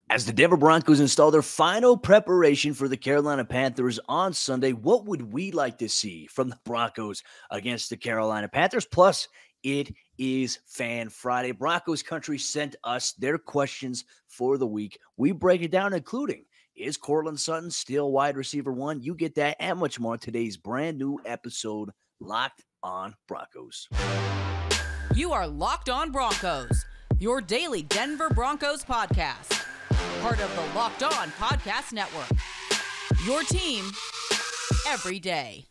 As the Denver Broncos install their final preparation for the Carolina Panthers on Sunday, what would we like to see from the Broncos against the Carolina Panthers? Plus, it is Fan Friday. Broncos Country sent us their questions for the week. We break it down, including is Courtland Sutton still wide receiver one? You get that and much more in today's brand new episode, Locked on Broncos. You are Locked on Broncos, your daily Denver Broncos podcast. Part of the Locked On Podcast Network. Your team every day.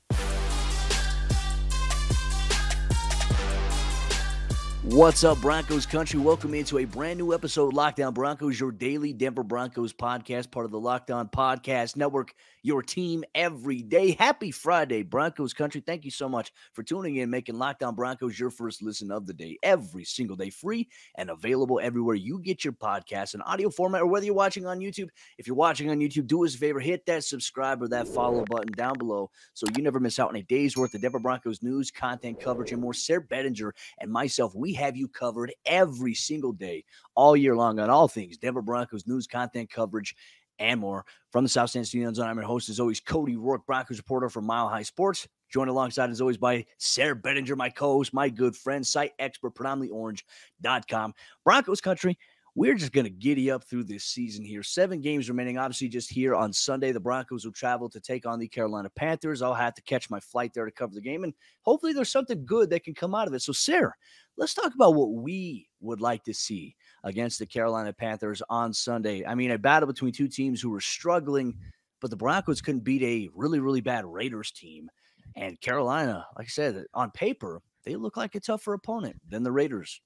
What's up, Broncos Country? Welcome into a brand new episode of Locked On Broncos, your daily Denver Broncos podcast, part of the Locked On Podcast Network, your team every day. Happy Friday, Broncos Country. Thank you so much for tuning in, making Locked On Broncos your first listen of the day, every single day, free and available everywhere you get your podcasts in audio format, or whether you're watching on YouTube. If you're watching on YouTube, do us a favor, hit that subscribe or that follow button down below so you never miss out on a day's worth of Denver Broncos news, content coverage, and more. Sayre, Bedinger, and myself, we have you covered every single day, all year long, on all things Denver Broncos news, content coverage, and more. From the South Stand Studios, I'm your host, as always, Cody, Roark, Broncos reporter from Mile High Sports. Joined alongside, as always, by Sayre Bedinger, my co-host, my good friend, site expert, predominantlyorange.com. Broncos Country, we're just going to giddy up through this season here. 7 games remaining, obviously, just here on Sunday. The Broncos will travel to take on the Carolina Panthers. I'll have to catch my flight there to cover the game, and hopefully there's something good that can come out of it. So, Sayre, let's talk about what we would like to see against the Carolina Panthers on Sunday. I mean, a battle between two teams who were struggling, but the Broncos couldn't beat a really, really bad Raiders team. And Carolina, like I said, on paper, they look like a tougher opponent than the Raiders.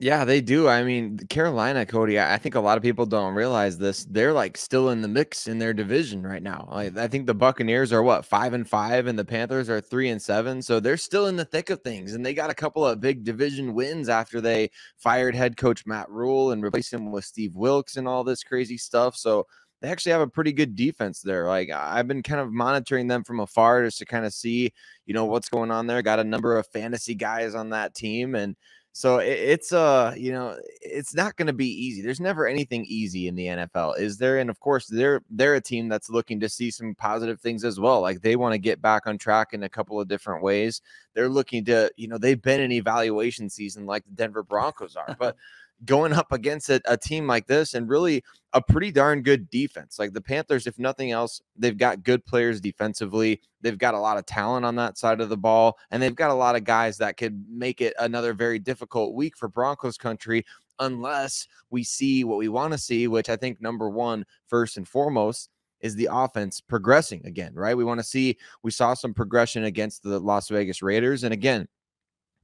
Yeah, they do. I mean, Carolina, Cody, I think a lot of people don't realize this. They're like still in the mix in their division right now. I think the Buccaneers are 5-5, and the Panthers are 3-7. So they're still in the thick of things. And they got a couple of big division wins after they fired head coach Matt Rule and replaced him with Steve Wilkes and all this crazy stuff. So they actually have a pretty good defense there. Like, I've been kind of monitoring them from afar just to kind of see, what's going on there. Got a number of fantasy guys on that team, and so it's not going to be easy. There's never anything easy in the NFL, is there? And of course, they're a team that's looking to see some positive things as well. Like, they want to get back on track in a couple of different ways. They're looking to, they've been in evaluation season like the Denver Broncos are, but going up against a team like this and really a pretty darn good defense. Like the Panthers, if nothing else, they've got good players defensively. They've got a lot of talent on that side of the ball, and they've got a lot of guys that could make it another very difficult week for Broncos Country unless we see what we want to see, which I think number one, first and foremost, is the offense progressing again, right? We saw some progression against the Las Vegas Raiders. And again,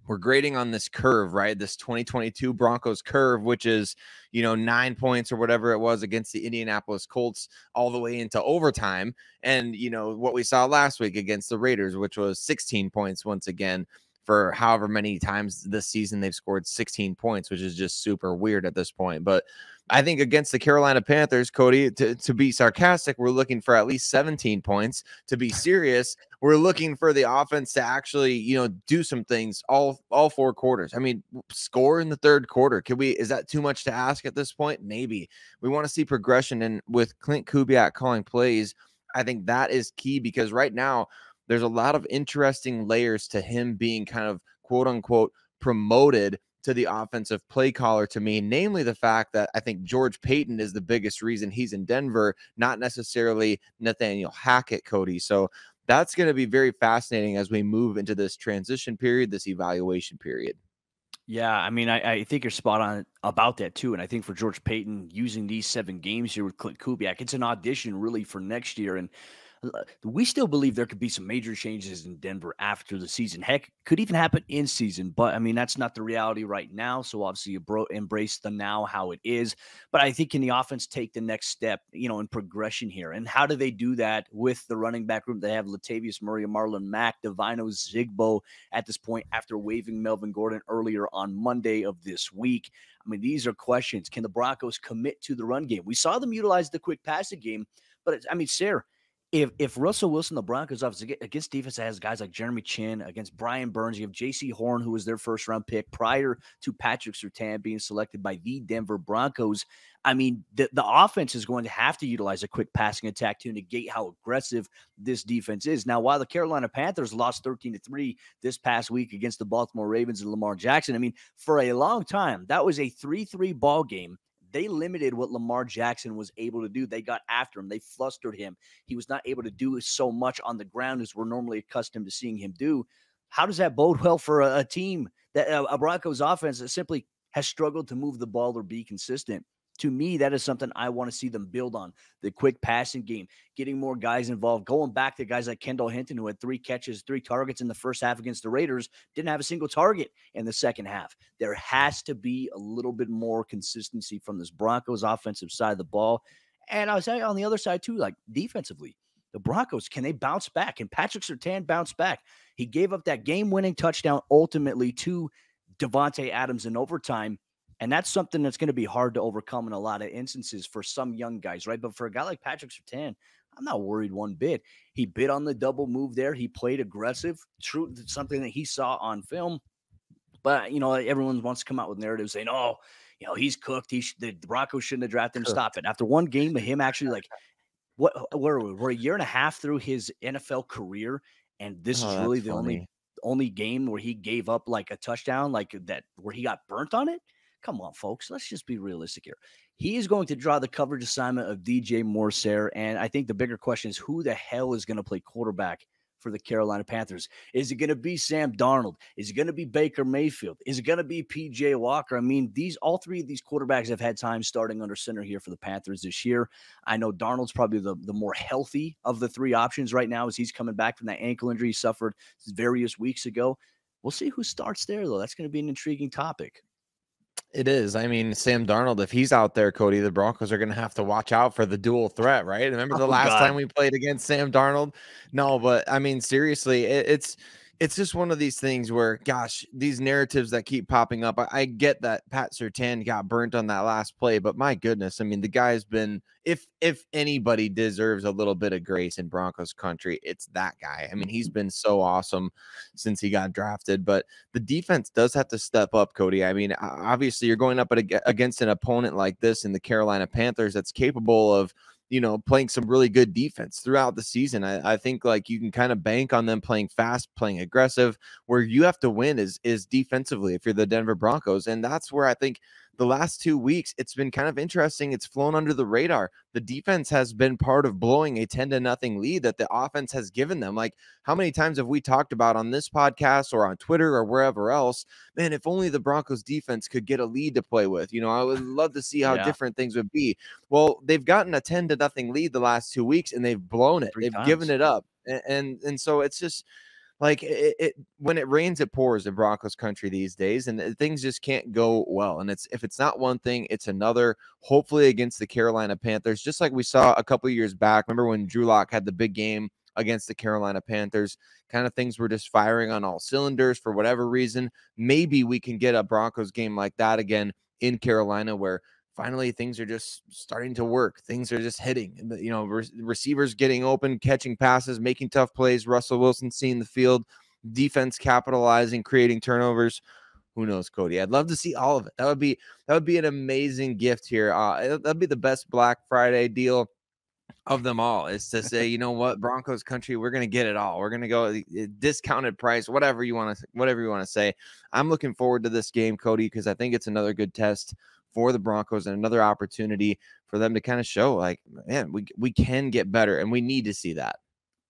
we're grading on this curve, right? This 2022 Broncos curve, which is, 9 points or whatever it was against the Indianapolis Colts all the way into overtime. And, what we saw last week against the Raiders, which was 16 points once again. For however many times this season they've scored 16 points, which is just super weird at this point. But I think against the Carolina Panthers, Cody, to be sarcastic, we're looking for at least 17 points. To be serious, we're looking for the offense to actually, do some things all 4 quarters. I mean, score in the third quarter. Is that too much to ask at this point? Maybe. We want to see progression. And with Clint Kubiak calling plays, I think that is key, because right now there's a lot of interesting layers to him being kind of quote unquote promoted to the offensive play caller to me, namely the fact that I think George Paton is the biggest reason he's in Denver, not necessarily Nathaniel Hackett, Cody. So that's going to be very fascinating as we move into this transition period, this evaluation period. Yeah, I mean, I think you're spot on about that too. And I think for George Paton, using these 7 games here with Clint Kubiak, it's an audition really for next year. And we still believe there could be some major changes in Denver after the season. Heck, could even happen in season. But, I mean, that's not the reality right now. So, obviously, you embrace the now how it is. But I think, can the offense take the next step, in progression here? And how do they do that with the running back room? They have Latavius Murray, Marlon Mack, Divino Zigbo at this point after waiving Melvin Gordon earlier on Monday of this week. I mean, these are questions. Can the Broncos commit to the run game? We saw them utilize the quick passing game. But, Sayre, If Russell Wilson, the Broncos offense against defense that has guys like Jeremy Chin, against Brian Burns, you have J.C. Horn, who was their first-round pick prior to Patrick Surtain being selected by the Denver Broncos. I mean, the offense is going to have to utilize a quick passing attack to negate how aggressive this defense is. Now, while the Carolina Panthers lost 13-3 this past week against the Baltimore Ravens and Lamar Jackson, I mean, for a long time, that was a 3-3 ball game. They limited what Lamar Jackson was able to do. They got after him. They flustered him. He was not able to do so much on the ground as we're normally accustomed to seeing him do. How does that bode well for a team that a Broncos offense that simply has struggled to move the ball or be consistent? To me, that is something I want to see them build on. The quick passing game, getting more guys involved, going back to guys like Kendall Hinton, who had 3 catches, 3 targets in the first half against the Raiders, didn't have a single target in the second half. There has to be a little bit more consistency from this Broncos offensive side of the ball. And I was saying on the other side too, like defensively, the Broncos, can they bounce back? Can Patrick Surtain bounce back? He gave up that game-winning touchdown ultimately to Devontae Adams in overtime. And that's something that's going to be hard to overcome in a lot of instances for some young guys, right? But for a guy like Patrick Surtain, I'm not worried one bit. He bit on the double move there. He played aggressive, true, something that he saw on film. But, everyone wants to come out with narratives saying, oh, he's cooked. The Broncos shouldn't have drafted him. Stop it. After one game of him actually we're a year and a half through his NFL career, and this is really the only game where he gave up like a touchdown like that, where he got burnt on it. Come on, folks. Let's just be realistic here. He is going to draw the coverage assignment of DJ Moore, Sayre, and I think the bigger question is who the hell is going to play quarterback for the Carolina Panthers? Is it going to be Sam Darnold? Is it going to be Baker Mayfield? Is it going to be PJ Walker? I mean, all 3 of these quarterbacks have had time starting under center here for the Panthers this year. I know Darnold's probably the more healthy of the 3 options right now as he's coming back from that ankle injury he suffered various weeks ago. We'll see who starts there, though. That's going to be an intriguing topic. It is. I mean, Sam Darnold, if he's out there, Cody, the Broncos are going to have to watch out for the dual threat, right? Remember the last time we played against Sam Darnold? No, but I mean, seriously, it's just one of these things where, gosh, these narratives that keep popping up. I get that Pat Surtain got burnt on that last play, but my goodness, I mean, the guy's been, if anybody deserves a little bit of grace in Broncos country, it's that guy. I mean, he's been so awesome since he got drafted, but the defense does have to step up, Cody. I mean, obviously you're going up against an opponent like this in the Carolina Panthers that's capable of, playing some really good defense throughout the season. I think like you can kind of bank on them playing fast, playing aggressive. Where you have to win is defensively if you're the Denver Broncos. And that's where I think the last 2 weeks, it's been kind of interesting. It's flown under the radar. The defense has been part of blowing a 10-0 lead that the offense has given them. Like, how many times have we talked about on this podcast or on Twitter or wherever else, man, if only the Broncos defense could get a lead to play with, I would love to see how different things would be. Well, they've gotten a 10-0 lead the last 2 weeks and they've blown it. They've given it up. And so it's just, like it when it rains, it pours in Broncos country these days, and things just can't go well. And if it's not one thing, it's another. Hopefully against the Carolina Panthers, just like we saw a couple of years back. Remember when Drew Lock had the big game against the Carolina Panthers? Kind of things were just firing on all cylinders for whatever reason. Maybe we can get a Broncos game like that again in Carolina, where finally things are just starting to work. Things are just hitting. Receivers getting open, catching passes, making tough plays. Russell Wilson seeing the field, defense capitalizing, creating turnovers. Who knows, Cody? I'd love to see all of it. That would be an amazing gift here. That'd be the best Black Friday deal of them all, is to say, you know what, Broncos country, we're going to get it all. We're going to go discounted price, whatever you want to say. I'm looking forward to this game, Cody, because I think it's another good test for the Broncos and another opportunity for them to kind of show, like, man, we can get better, and we need to see that.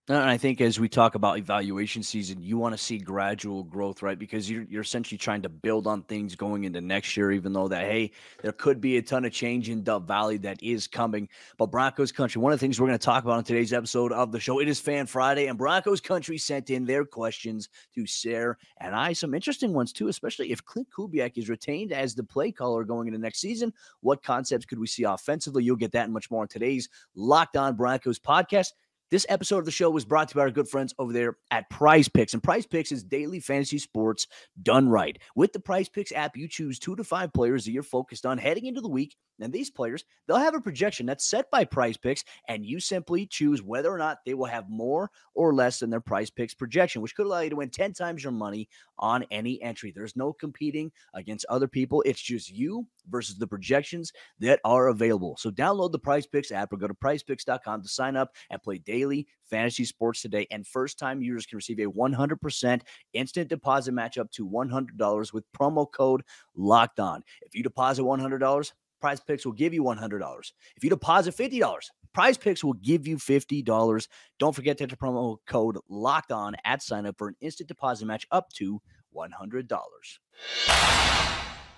And I think as we talk about evaluation season, you want to see gradual growth, right? Because you're essentially trying to build on things going into next year, even though that, hey, there could be a ton of change in Dove Valley that is coming. But Broncos Country, one of the things we're going to talk about on today's episode of the show, it is Fan Friday, and Broncos Country sent in their questions to Sayre and I, some interesting ones too, especially if Clint Kubiak is retained as the play caller going into next season. What concepts could we see offensively? You'll get that and much more on today's Locked On Broncos podcast. This episode of the show was brought to you by our good friends over there at PrizePicks. And PrizePicks is daily fantasy sports done right. With the PrizePicks app, you choose 2 to 5 players that you're focused on heading into the week, And these players, they'll have a projection that's set by PrizePicks, and you simply choose whether or not they will have more or less than their PrizePicks projection, which could allow you to win 10 times your money on any entry. There's no competing against other people. It's just you versus the projections that are available. So download the PrizePicks app or go to prizepicks.com to sign up and play daily fantasy sports today. And first-time users can receive a 100% instant deposit match up to $100 with promo code Locked On. If you deposit $100, PrizePicks will give you $100. If you deposit $50, PrizePicks will give you $50. Don't forget to enter promo code Locked On at sign up for an instant deposit match up to $100.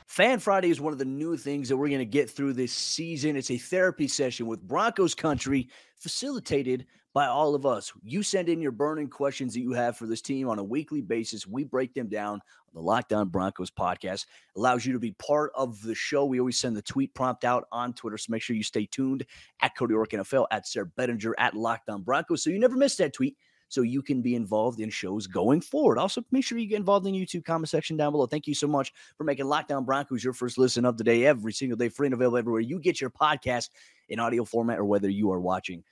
Fan Friday is one of the new things that we're going to get through this season. It's a therapy session with Broncos Country, facilitated by all of us. You send in your burning questions that you have for this team on a weekly basis. We break them down on the Locked On Broncos podcast. Allows you to be part of the show. We always send the tweet prompt out on Twitter, so make sure you stay tuned at Cody Roark NFL, at Sayre Bedinger, at Locked On Broncos, so you never miss that tweet, so you can be involved in shows going forward. Also, make sure you get involved in the YouTube comment section down below. Thank you so much for making Locked On Broncos your first listen of the day, every single day, free and available everywhere you get your podcast in audio format or whether you are watching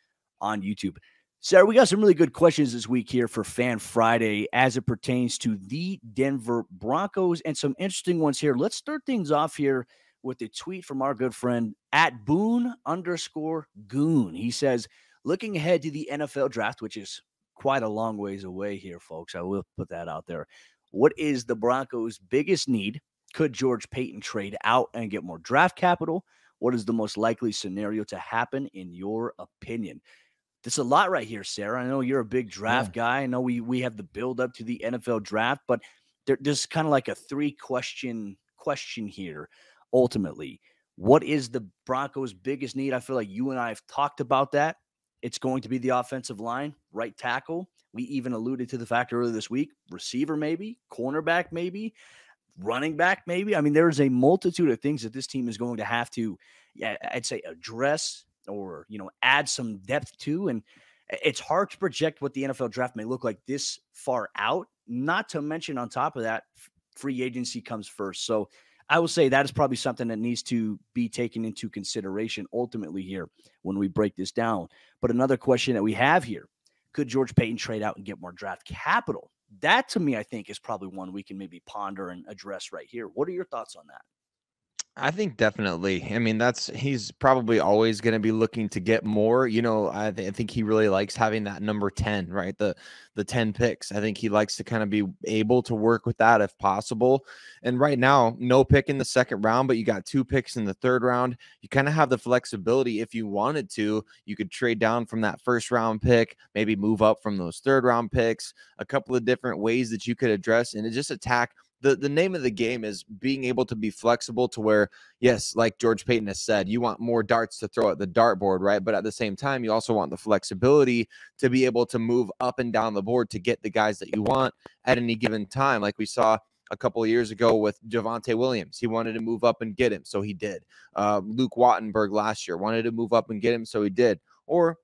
on YouTube. Sayre, we got some really good questions this week here for Fan Friday as it pertains to the Denver Broncos, and some interesting ones here. Let's start things off here with a tweet from our good friend at Boone_Goon. He says, looking ahead to the NFL draft, which is quite a long ways away here, folks. I will put that out there. What is the Broncos' biggest need? Could George Paton trade out and get more draft capital? What is the most likely scenario to happen in your opinion? There's a lot right here, Sayre. I know you're a big draft guy. I know we have the build up to the NFL draft, but there's kind of like a question here. Ultimately, what is the Broncos' biggest need? I feel like you and I have talked about that. It's going to be the offensive line, right tackle. We even alluded to the fact earlier this week, receiver maybe, cornerback maybe, running back maybe. I mean, there's a multitude of things that this team is going to have to, I'd say, address or, add some depth to. And it's hard to project what the NFL draft may look like this far out, not to mention on top of that, free agency comes first. So I will say that is probably something that needs to be taken into consideration ultimately here when we break this down. But another question that we have here, could George Paton trade out and get more draft capital? That, to me, I think is probably one we can maybe ponder and address right here. What are your thoughts on that? I think definitely. I mean, he's probably always going to be looking to get more. I think he really likes having that number 10, right? The 10 picks. I think he likes to kind of be able to work with that if possible. And right now, no pick in the second round, but you got 2 picks in the third round. You kind of have the flexibility if you wanted to. You could trade down from that first round pick, maybe move up from those third round picks. A couple of different ways that you could address and just attack. The name of the game is being able to be flexible to where, yes, like George Paton has said, you want more darts to throw at the dartboard, right? But at the same time, you also want the flexibility to be able to move up and down the board to get the guys that you want at any given time. Like we saw a couple of years ago with Javonte Williams. He wanted to move up and get him, so he did. Luke Wattenberg last year wanted to move up and get him, so he did. Or,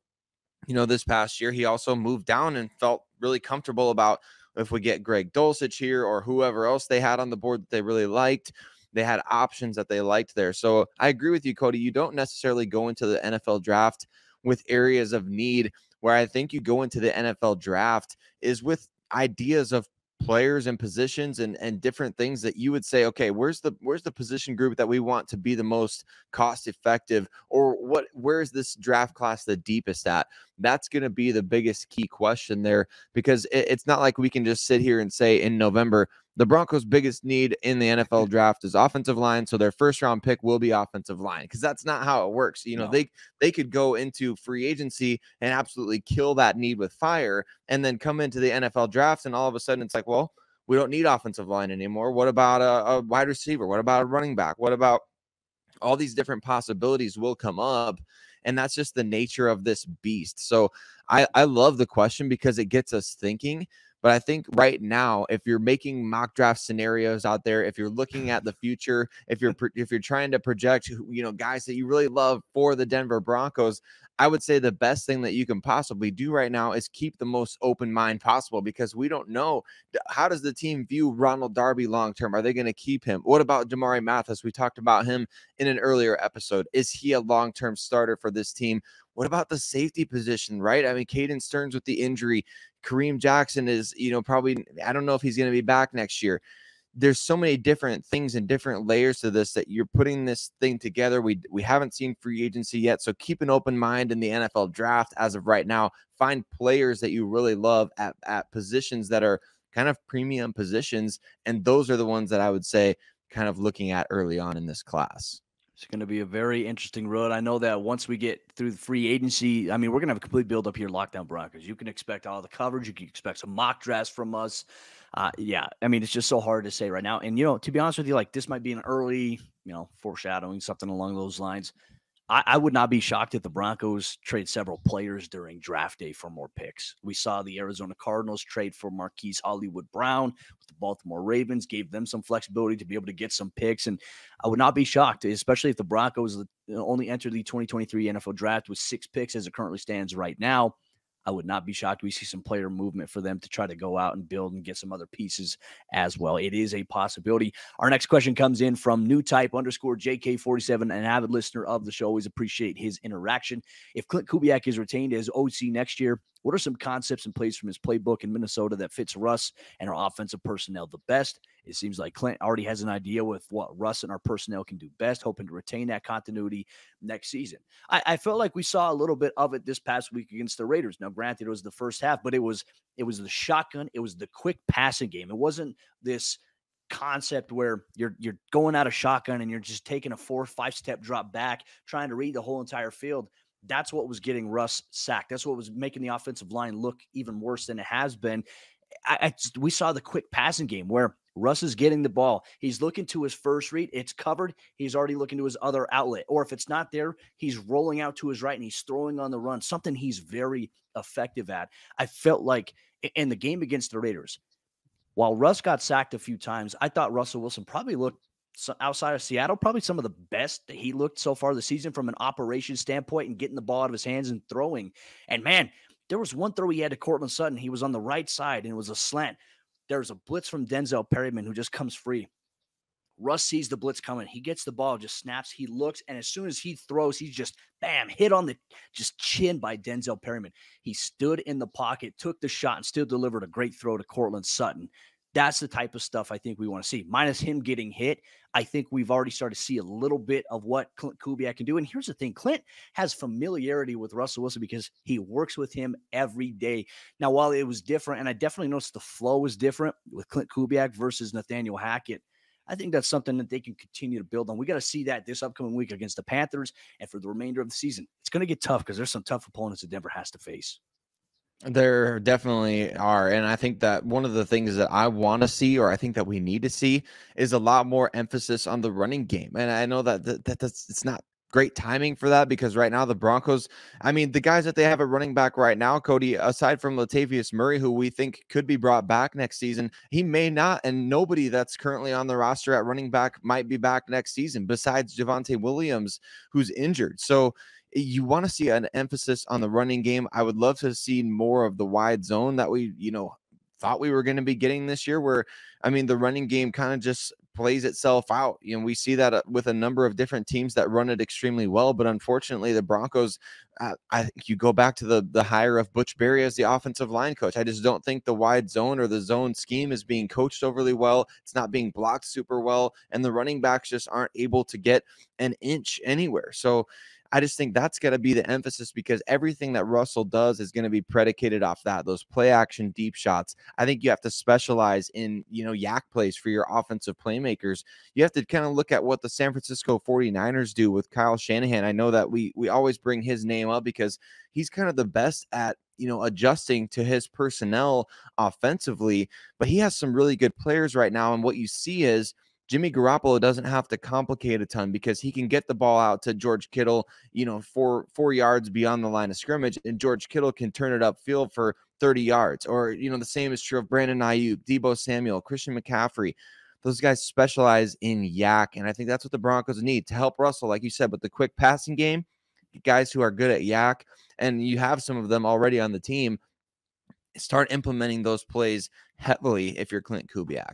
this past year, he also moved down and felt really comfortable about if we get Greg Dulcich here or whoever else they had on the board that they really liked, they had options that they liked there. So I agree with you, Cody. You don't necessarily go into the NFL draft with areas of need. Where I think you go into the NFL draft is with ideas of players and positions and different things that you would say, okay, where's the position group that we want to be the most cost effective, or where is this draft class the deepest at? That's going to be the biggest key question there, because it's not like we can just sit here and say in November, the Broncos' biggest need in the NFL draft is offensive line, so their first round pick will be offensive line, because that's not how it works. No. They could go into free agency and absolutely kill that need with fire, and then come into the NFL draft, and all of a sudden it's like, well, we don't need offensive line anymore. What about a wide receiver? What about a running back? What about all these different possibilities will come up? And that's just the nature of this beast. So I love the question because it gets us thinking. But I think right now, if you're making mock draft scenarios out there, if you're looking at the future, if you're trying to project, guys that you really love for the Denver Broncos, I would say the best thing that you can possibly do right now is keep the most open mind possible, because we don't know, how does the team view Ronald Darby long term? Are they going to keep him? What about Damari Mathis? We talked about him in an earlier episode. Is he a long-term starter for this team? What about the safety position, right? I mean, Caden Stearns with the injury. Kareem Jackson is, probably, I don't know if he's going to be back next year. There's so many different things and different layers to this that you're putting this thing together. We haven't seen free agency yet, so keep an open mind in the NFL draft as of right now. Find players that you really love at positions that are kind of premium positions, and those are the ones that I would say kind of looking at early on in this class. It's going to be a very interesting road. I know that once we get through the free agency, I mean, we're going to have a complete build up here, Lockdown Broncos. You can expect all the coverage. You can expect some mock drafts from us. Yeah, I mean, it's just so hard to say right now. And, to be honest with you, like, this might be an early, foreshadowing, something along those lines. I would not be shocked if the Broncos trade several players during draft day for more picks. We saw the Arizona Cardinals trade for Marquise Hollywood Brown with the Baltimore Ravens, gave them some flexibility to be able to get some picks. And I would not be shocked, especially if the Broncos only entered the 2023 NFL draft with 6 picks as it currently stands right now. I would not be shocked. We see some player movement for them to try to go out and build and get some other pieces as well. It is a possibility. Our next question comes in from newtype_JK47, an avid listener of the show. Always appreciate his interaction. If Clint Kubiak is retained as OC next year, what are some concepts and plays from his playbook in Minnesota that fits Russ and our offensive personnel the best? It seems like Clint already has an idea with what Russ and our personnel can do best, hoping to retain that continuity next season. I felt like we saw a little bit of it this past week against the Raiders. Now, granted, it was the first half, but it was the shotgun. It was the quick passing game. It wasn't this concept where you're going out of shotgun and you're just taking a 4 or 5 step drop back, trying to read the whole entire field. That's what was getting Russ sacked. That's what was making the offensive line look even worse than it has been. We saw the quick passing game where Russ is getting the ball. He's looking to his first read. It's covered. He's already looking to his other outlet. Or if it's not there, he's rolling out to his right and he's throwing on the run, something he's very effective at. I felt like in the game against the Raiders, while Russ got sacked a few times, I thought Russell Wilson probably looked, outside of Seattle, probably some of the best that he looked so far this season from an operation standpoint and getting the ball out of his hands and throwing. And man, there was one throw he had to Courtland Sutton. He was on the right side and it was a slant. There's a blitz from Denzel Perryman who just comes free. Russ sees the blitz coming. He gets the ball, just snaps. He looks, and as soon as he throws, he's just, bam, hit on the just chin by Denzel Perryman. He stood in the pocket, took the shot, and still delivered a great throw to Courtland Sutton. That's the type of stuff I think we want to see. Minus him getting hit, I think we've already started to see a little bit of what Clint Kubiak can do. And here's the thing. Clint has familiarity with Russell Wilson because he works with him every day. Now, while it was different, and I definitely noticed the flow was different with Clint Kubiak versus Nathaniel Hackett, I think that's something that they can continue to build on. We got to see that this upcoming week against the Panthers and for the remainder of the season. It's going to get tough because there's some tough opponents that Denver has to face. There definitely are. And I think that one of the things that I want to see, or I think that we need to see, is a lot more emphasis on the running game. And I know that's it's not great timing for that because right now the Broncos, I mean, the guys that they have at running back right now, Cody, aside from Latavius Murray, who we think could be brought back next season, he may not. And nobody that's currently on the roster at running back might be back next season besides Javonte Williams, who's injured. So you want to see an emphasis on the running game. I would love to see more of the wide zone that we, thought we were going to be getting this year, where, I mean, the running game kind of just plays itself out. We see that with a number of different teams that run it extremely well. But unfortunately, the Broncos, I think you go back to the hire of Butch Berry as the offensive line coach. I just don't think the wide zone or the zone scheme is being coached overly well. It's not being blocked super well. And the running backs just aren't able to get an inch anywhere. So I just think that's got to be the emphasis because everything that Russell does is going to be predicated off that, those play action deep shots. I think you have to specialize in, yak plays for your offensive playmakers. You have to kind of look at what the San Francisco 49ers do with Kyle Shanahan. I know that we always bring his name up because he's kind of the best at, adjusting to his personnel offensively, but he has some really good players right now. And what you see is Jimmy Garoppolo doesn't have to complicate a ton because he can get the ball out to George Kittle, 4 yards beyond the line of scrimmage, and George Kittle can turn it upfield for 30 yards. Or, the same is true of Brandon Ayuk, Deebo Samuel, Christian McCaffrey. Those guys specialize in yak, and I think that's what the Broncos need to help Russell, like you said, with the quick passing game, guys who are good at yak, and you have some of them already on the team. Start implementing those plays heavily if you're Clint Kubiak.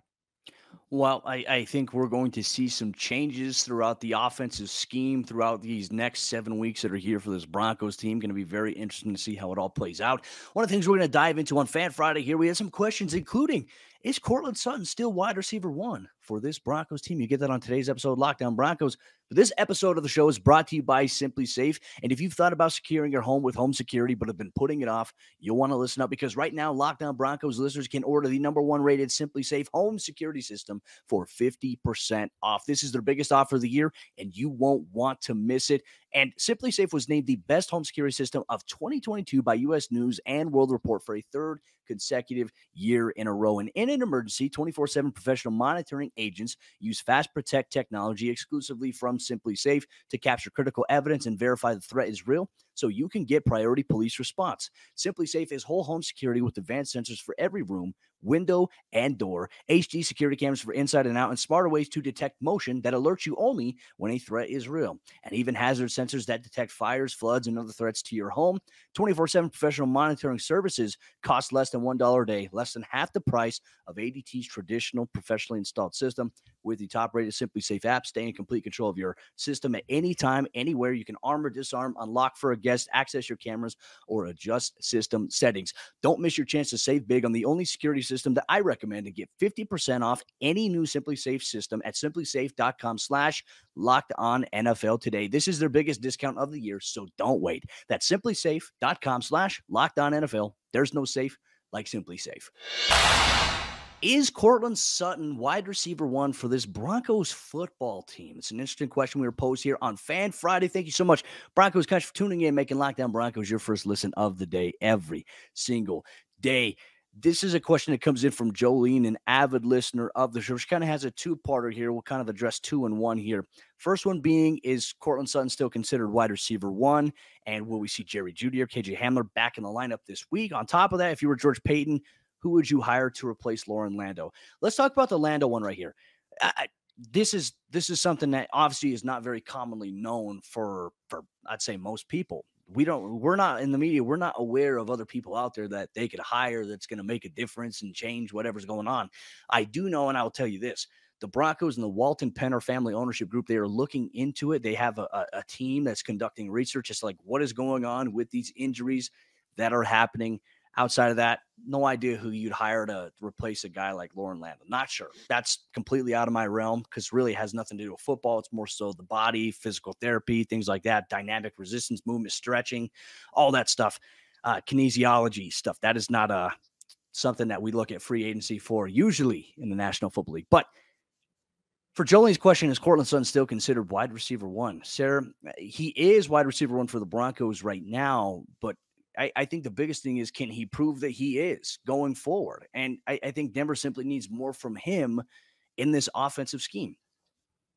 Well, I think we're going to see some changes throughout the offensive scheme throughout these next 7 weeks that are here for this Broncos team. Going to be very interesting to see how it all plays out. One of the things we're going to dive into on Fan Friday here, we have some questions, including, is Courtland Sutton still wide receiver 1 for this Broncos team? You get that on today's episode of Lockdown Broncos. But this episode of the show is brought to you by SimpliSafe. And if you've thought about securing your home with home security but have been putting it off, you'll want to listen up, because right now, Lockdown Broncos listeners can order the #1 rated SimpliSafe home security system for 50% off. This is their biggest offer of the year, and you won't want to miss it. And SimpliSafe was named the best home security system of 2022 by U.S. News and World Report for a third consecutive year in a row. And in an emergency, 24/7 professional monitoring agents use Fast Protect technology exclusively from SimpliSafe to capture critical evidence and verify the threat is real, so you can get priority police response. SimpliSafe is whole home security with advanced sensors for every room, window, and door, HD security cameras for inside and out, and smarter ways to detect motion that alerts you only when a threat is real, and even hazard sensors that detect fires, floods, and other threats to your home. 24/7 professional monitoring services cost less than $1 a day, less than half the price of ADT's traditional professionally installed system. With the top-rated SimpliSafe app, stay in complete control of your system at any time, anywhere. You can arm or disarm, unlock for a guest, access your cameras, or adjust system settings. Don't miss your chance to save big on the only security system that I recommend, and get 50% off any new SimpliSafe system at simplisafe.com/LockedOnNFL today. This is their biggest discount of the year, so don't wait. That's simplisafe.com/LockedOnNFL. There's no safe like SimpliSafe. Is Courtland Sutton wide receiver 1 for this Broncos football team? It's an interesting question we were posed here on Fan Friday. Thank you so much, Broncos Country, for tuning in, making Lockdown Broncos your first listen of the day every single day. This is a question that comes in from Jolene, an avid listener of the show. She kind of has a two-parter here. We'll kind of address 2 in 1 here. First one being, is Courtland Sutton still considered wide receiver 1? And will we see Jerry Jeudy or KJ Hamler back in the lineup this week? On top of that, if you were George Payton, who would you hire to replace Lauren Lando? Let's talk about the Lando one right here. This is something that obviously is not very commonly known for I'd say most people. We're not in the media. We're not aware of other people out there that they could hire that's going to make a difference and change whatever's going on. I do know, and I'll tell you this, the Broncos and the Walton Penner family ownership group, they are looking into it. They have a team that's conducting research as to like what is going on with these injuries that are happening. Outside of that, no idea who you'd hire to replace a guy like Lauren Lando. Not sure. That's completely out of my realm, because really has nothing to do with football. It's more so the body, physical therapy, things like that, dynamic resistance, movement, stretching, all that stuff, kinesiology stuff. That is not something that we look at free agency for usually in the National Football League. But for Jolene's question, is Courtland Sutton still considered wide receiver 1? Sayre, he is wide receiver 1 for the Broncos right now, but I think the biggest thing is, can he prove that he is going forward? And I think Denver simply needs more from him in this offensive scheme.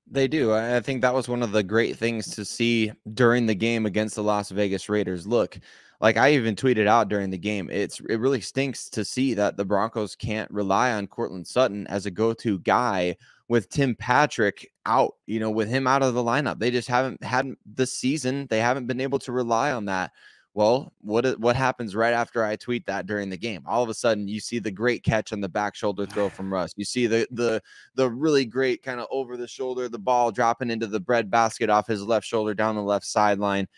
They do. I think that was one of the great things to see during the game against the Las Vegas Raiders. Look, like I even tweeted out during the game, it really stinks to see that the Broncos can't rely on Courtland Sutton as a go-to guy with Tim Patrick out, with him out of the lineup. They just haven't had this season. They haven't been able to rely on that. Well, what happens right after I tweet that during the game? All of a sudden, you see the great catch on the back shoulder throw from Russ. You see the really great kind of over the shoulder, the ball dropping into the breadbasket off his left shoulder down the left sideline.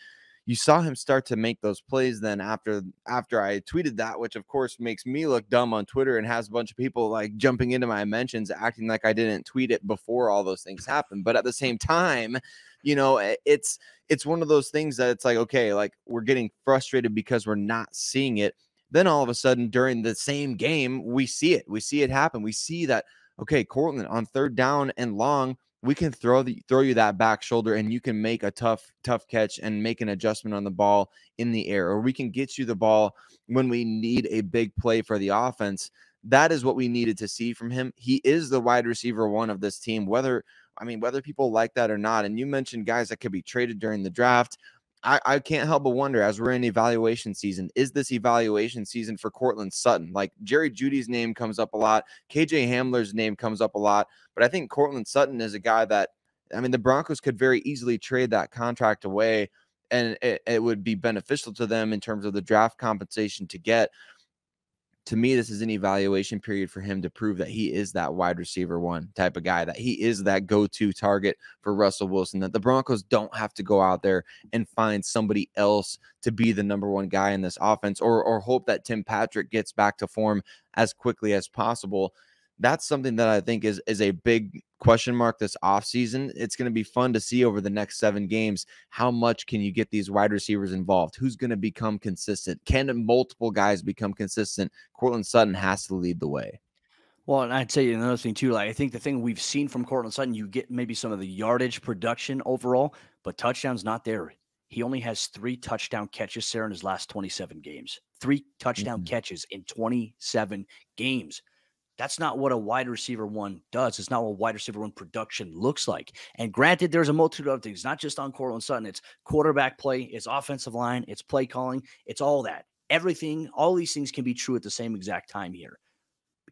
You saw him start to make those plays then after I tweeted that, which of course makes me look dumb on Twitter and has a bunch of people like jumping into my mentions, acting like I didn't tweet it before all those things happened. But at the same time, it's one of those things that it's like, okay, like we're getting frustrated because we're not seeing it. Then all of a sudden during the same game, we see it happen. We see that, okay, Courtland on 3rd down and long, we can throw you that back shoulder and you can make a tough catch and make an adjustment on the ball in the air, or we can get you the ball when we need a big play for the offense. That is what we needed to see from him. He is the wide receiver 1 of this team, whether people like that or not. And you mentioned guys that could be traded during the draft. I can't help but wonder, as we're in evaluation season, is this evaluation season for Courtland Sutton? Like, Jerry Jeudy's name comes up a lot. KJ Hamler's name comes up a lot. But I think Courtland Sutton is a guy that, I mean, the Broncos could very easily trade that contract away, and it would be beneficial to them in terms of the draft compensation to get. To me, this is an evaluation period for him to prove that he is that wide receiver one type of guy, that he is that go-to target for Russell Wilson, that the Broncos don't have to go out there and find somebody else to be the number one guy in this offense, or hope that Tim Patrick gets back to form as quickly as possible. That's something that I think is a big question mark this offseason. It's going to be fun to see over the next 7 games. How much can you get these wide receivers involved? Who's going to become consistent? Can multiple guys become consistent? Courtland Sutton has to lead the way. Well, and I'd say another thing too, like I think the thing we've seen from Courtland Sutton, you get maybe some of the yardage production overall, but touchdowns not there. He only has 3 touchdown catches, Sayre, in his last 27 games. 3 touchdown catches in 27 games. That's not what a wide receiver one does. It's not what wide receiver one production looks like. And granted, there's a multitude of things, not just on Courtland Sutton. It's quarterback play, it's offensive line, it's play calling, it's all that. Everything, all these things can be true at the same exact time here.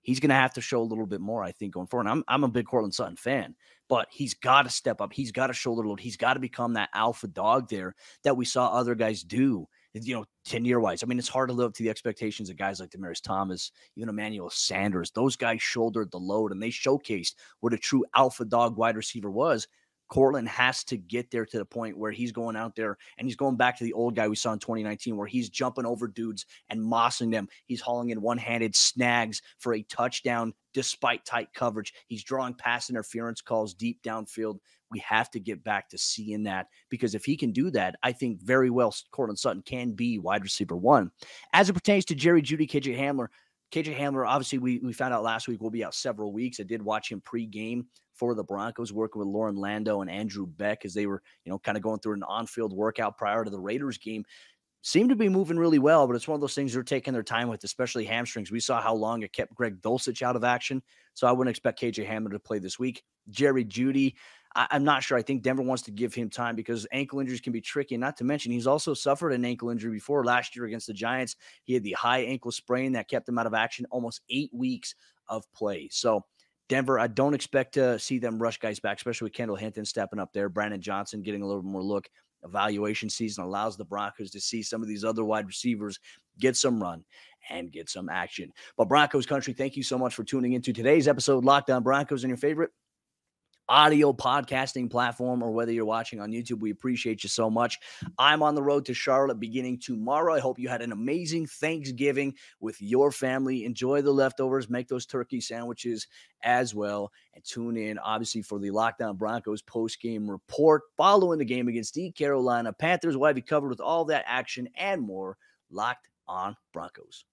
He's going to have to show a little bit more, I think, going forward. And I'm a big Courtland Sutton fan, but he's got to step up. He's got to shoulder load. He's got to become that alpha dog there that we saw other guys do, 10-year wise. I mean, it's hard to live up to the expectations of guys like Demaryius Thomas, even Emmanuel Sanders. Those guys shouldered the load, and they showcased what a true alpha dog wide receiver was. Courtland has to get there to the point where he's going out there and he's going back to the old guy we saw in 2019, where he's jumping over dudes and mossing them. He's hauling in one-handed snags for a touchdown despite tight coverage. He's drawing pass interference calls deep downfield. We have to get back to seeing that, because if he can do that, I think very well Courtland Sutton can be wide receiver one. As it pertains to Jerry Jeudy, KJ Hamler, obviously, we found out last week will be out several weeks. I did watch him pre-game for the Broncos, working with Lauren Lando and Andrew Beck as they were, kind of going through an on-field workout prior to the Raiders game. Seemed to be moving really well, but it's one of those things they're taking their time with, especially hamstrings. We saw how long it kept Greg Dulcich out of action, so I wouldn't expect KJ Hamler to play this week. Jerry Jeudy, I'm not sure. I think Denver wants to give him time because ankle injuries can be tricky. Not to mention, he's also suffered an ankle injury before. Last year against the Giants, he had the high ankle sprain that kept him out of action almost 8 weeks of play. So Denver, I don't expect to see them rush guys back, especially with Kendall Hinton stepping up there, Brandon Johnson getting a little more look. Evaluation season allows the Broncos to see some of these other wide receivers get some run and get some action. But Broncos Country, thank you so much for tuning into today's episode, Locked On Broncos, and your favorite audio podcasting platform, or whether you're watching on YouTube. We appreciate you so much. I'm on the road to Charlotte beginning tomorrow. I hope you had an amazing Thanksgiving with your family. Enjoy the leftovers, make those turkey sandwiches as well, and tune in, obviously, for the Locked On Broncos post-game report following the game against the Carolina Panthers. We'll have you covered with all that action and more. Locked On Broncos.